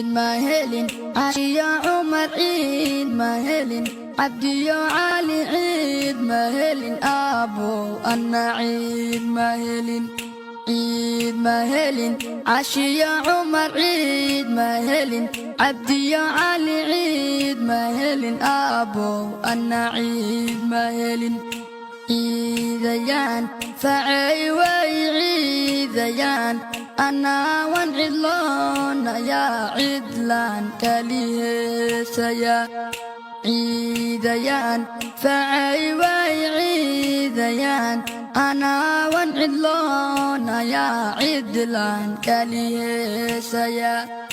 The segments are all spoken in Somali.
عيد مهلين عشية عمر عيد مهلين عبدي علي عيد مهلين أبو أنا عيد مهلين عيد مهلين عشية عمر عيد مهلين عبدي علي عيد مهلين أبو أنا عيد مهلين عيديان فعي وعيديان أنا وانعلون يا عدلان كليه سيا عيديان فعي وعيديان أنا وانعلون يا عدلان كليه سيا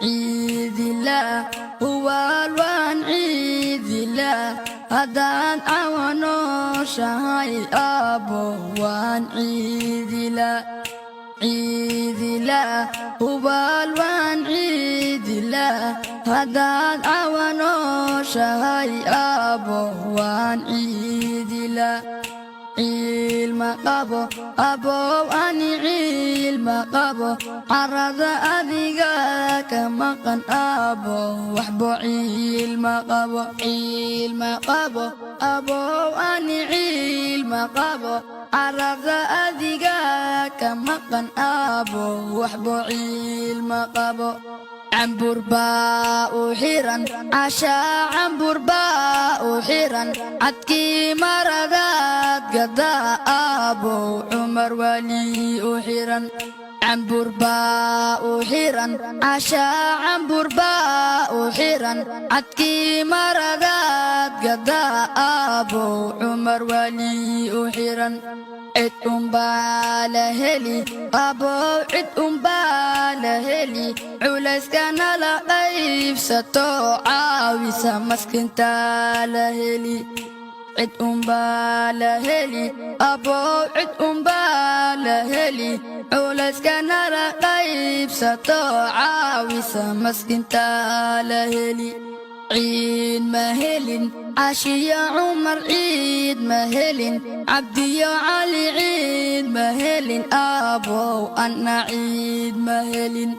عيد الله هو الوان عيد الله هدان أوانو شهي أبو وان عيد الله عيد الله هو الوان عيد الله هدان أوانو شهي أبو وان عيد الله علم قبو أبو أني علم قبو عرض أذيقا كما قن أبو وحبو علم قبو أبو أني علم قبو عرض أذيقا كما قن أبو وحبو علم قبو عنبر باء حيران عشاء عنبر باء حيران عدكي مردات قضاء أبو عمر ولي حيران عنبر باء حيران عشاء عنبر باء حيران عدكي مردات قضاء أبو عمر ولي حيران عد بالهلي أبو عد بالهلي علاس كان لقيف ستو عاويس مسكن تالهلي عد بالهلي أبو عد بالهلي علاس كان لقيف ستو عاويس مسكن تالهلي عيد مهلين عشية عمر عيد مهلين عبدي علي عيد مهلين أبو أنا عيد مهلين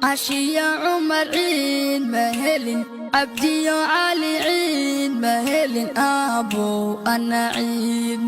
عشية عمر عيد مهلين عبدي علي عيد مهلين أبو أنا عيد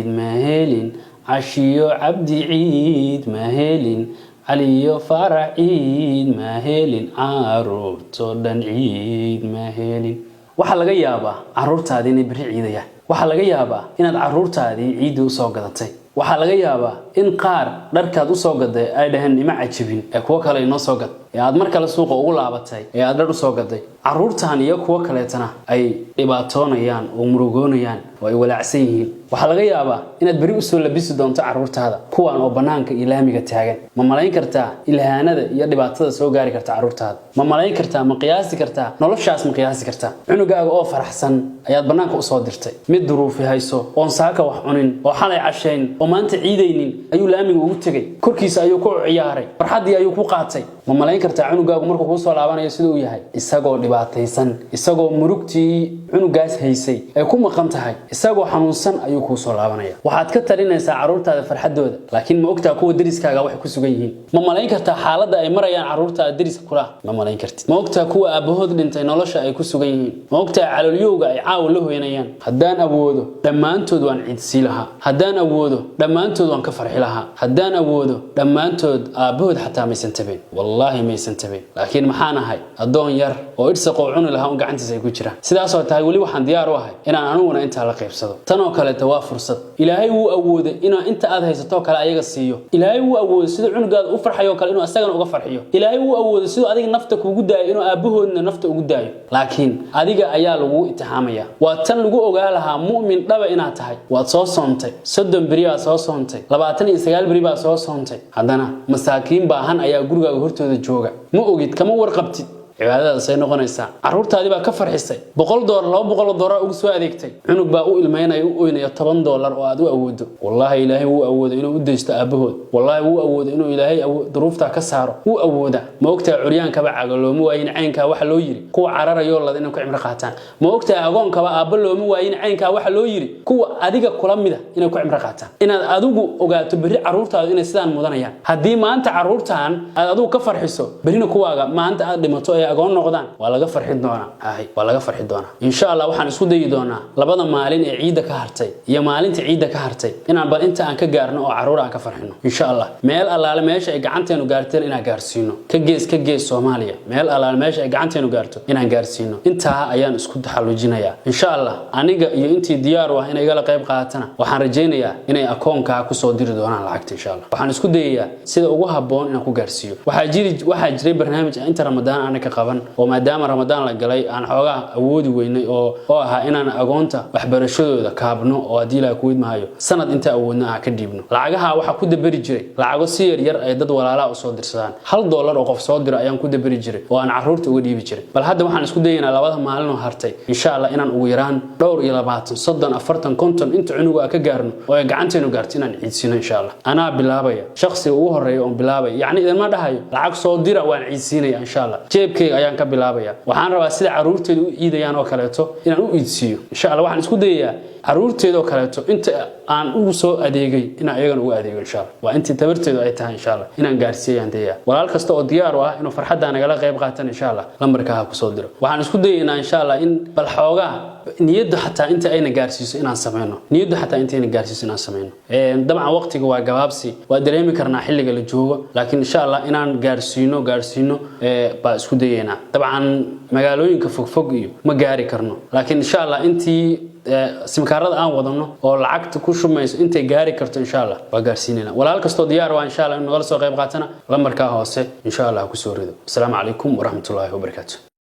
مهلين عشية عبدي عيد مهلين علي فرح عيد مهلين عروتودن عيد مهلين waxa laga yaabaa caruurtaadii inay bari ciidayaan waxa laga yaabaa inaad caruurtaadii ciid u soo gadatay waxa laga yaabaa in qaar dharkaad u soo gaday ay dhahan nima cajibin ee kuwa kale inoo soo gad ee aad mar kale suuqa ugu laabatay ee aad dhar u soo gaday caruurtaan iyo kuwa kaleetana ay dhibaatoonayaan oo murugoonayaan oo ay walaacsan yihiin waxa laga yaabaa inaad bari u soo labisi doonto caruurtaada kuwaan oo banaanka ilaamiga taagan ma malayn kartaa ilhaanada iyo dhibaatada soo gaari karta caruurtaada ma malayn kartaa ma qiyaasi kartaa noloshaas ma qiyaasi kartaa cunugaaga oo faraxsan ayaad banaanka u soo dirtay mid duruufi hayso oo saaka wax cunin oo xalay cashayn oo maanta ciidaynin ayuu laamiga ugu tagay korkiisa ayuu ku ciyaaray farxadii ayuu ku qaatay ma malayn kartaa cunugaagu markuu ku soo laabanayo sidoo uu yahay isagoo dhibaataysan isagoo murugtii cunugaas haysay ay ku maqan tahay isagoo xanuunsan ayuu ku soo laabanaya waxaad ka talinaysaa caruurtaada farxadooda laakiin ma ogtaa kuwa dariskaaga wax ku sugan yihiin ma malayn kartaa xaaladda ay marayaan caruurtaada dariska kula ma malayn kartid ma ogtaa kuwa aabahood dhintay nolosha ay ku sugan yihiin ma ogtaa calooliyowga ay caaw la hooyanayaan haddaan awoodo dhammaantood waan ciidsi lahaa haddaan awoodo dhammaantood waan ka farxi lahaa haddaan awoodo dhammaantood aabahood xataa maysan tabeen wallahi maysan tabeen laakiin maxaan ahay adoon yar oo irsaqo cuni lahaa oo gacantiisa ay ku jiraan sidaas oo tahay wali waxaan diyaar u ahay inaan anuguna inta la qaybsado tan oo kale waa fursad ilaahay wuu awoodo inaa inta aad haysato kale ayaga siiyo ilaahay wuu awoodo sidoo cunugaad u farxayo kale inuu asagana uga farxiyo ilaahay wuu awoodo sidoo adiga nafta kugu daayo inuu aabahoodna nafta ugu daayo laakiin adiga ayaa lagu itixaamaya waa tan lagu ogaa lahaa mu'min dhaba inaad tahay waad soo soontay 30 bari baa soo soontay 29 bari baa soo soontay haddana masaakiin baahan ayaa gurigaaga hortooda jooga ma ogid kama warqabtid cibaadada say noqonaysaa caruurtaadii baa ka farxisay $100 $200 ugu soo adeegtay cunug baa u ilmeynay u oynaya $10 oo aad u awoodo wallahi ilaahay wuu awoodo inuu u deysto aabahood wallahi wuu awoodo inuu ilaahay duruufta ka saaro wuu awooda ma ogtaa curyaanka ba cagalooma waayin caynka waxa loo yiri kuwa cararayo lad inay ku cimri qaataan ma ogtaa agoonka ba aaba looma waayin caynka waxa loo yiri kuwa adiga kula mida inay ku cimri qaataan inaad adigu ogaato bari caruurtaadu inay sidaan mudanayaan hadii maanta caruurtaan aad adigu ka farxiso barina kuwaaga maanta aad dhimato ay agoon noqdaan waa laga farxin doonaa waa laga farxin doonaa insha Allah waxaan isku dayi doonaa labada maalin ee ciida ka hartay iyo maalinta ciida ka hartay inaan bal inta aan ka gaarno oo caruur aan ka farxino insha Allah meel allaale meesha ay gacanteenu gaarteen inaan gaarsiino ka gees Soomaaliya meel allaale meesha ay gacanteenu gaarto inaan gaarsiino inta ayaan isku taxallujinayaa insha Allah aniga iyo intii diyaar u ah inay igala qayb qaatana waxaan rajaynayaa inay akoonka ku soo diri doonaan lacagta insha Allah waxaan isku dayayaa sida ugu haboon inaan ku gaarsiiyo waxaa jiray barnaamij inta Ramadaan aan ka qaban oo maadaama Ramadaan la galay aan xoogaa awoodi weynay oo aha inaan agoonta waxbarashadooda kaabno oo hadii la ku idmaayo sanad inta awoodna aan ka dhiibno lacagaha waxa ku dabari jiray lacago si yar ay dad walaalaha u soo dirsadaan $1 oo qof soo diro ayaan ku dabari jiray oo aan caruurta uga dhiibi jiray bal hadda waxaan isku dayaynaa labada maalin oo hartay insha Allah inaan ugu yaraan dhowr iyo 20 30 40 konton inta cunuga ka gaarno oo ay gacanteenu gaarto inaan ciidsino insha Allah ana bilaabaya shakhsi ugu horeeyo oo bilaabay yaani idan ma dhahayo lacag soo dira waan ciidsinaya insha Allah jeebkayga ayaan ka bilaabaya waxaan rabaa sida caruurteedu u ciidayaan oo kaleeto inaan u ciidsiyo insha Allah waxaan isku dayayaa caruurteedu oo kaleeto inta aan ugu soo adeegay inaan ayagan ugu adeego insha Allah waa intii tabarteedu ay tahay insha Allah inaan gaarsiiyaan deeya walaal kasta oo diyaar u ah inuu farxadda nagala qayb qaataan insha Allah lambarka ku soo diro waxaan isku dayaynaa insha Allah in bal xoogaa niyadda xataa inta ayna gaarsiiso inaan sameeyno niyadda xataa inta ayna gaarsiiso inaan sameeyno dabcan waqtiga waa gabaabsi waa dareemi karnaa xilliga la joogo laakiin insha Allah inaan gaarsiino ba isku dayaynaa dabcan magaalooyinka fogfog iyo ma gaari karno laakiin insha Allah intii simkaarada aan wadano oo lacagta ku shumayso intay gaari karto insha Allah waa gaarsiinayna walaal kasto diyaar waa insha Allah in nagala soo qayb qaatana lambarka hoose insha Allah ku soo rido assalamu alaykum wa rahmatullahi wa barakatuh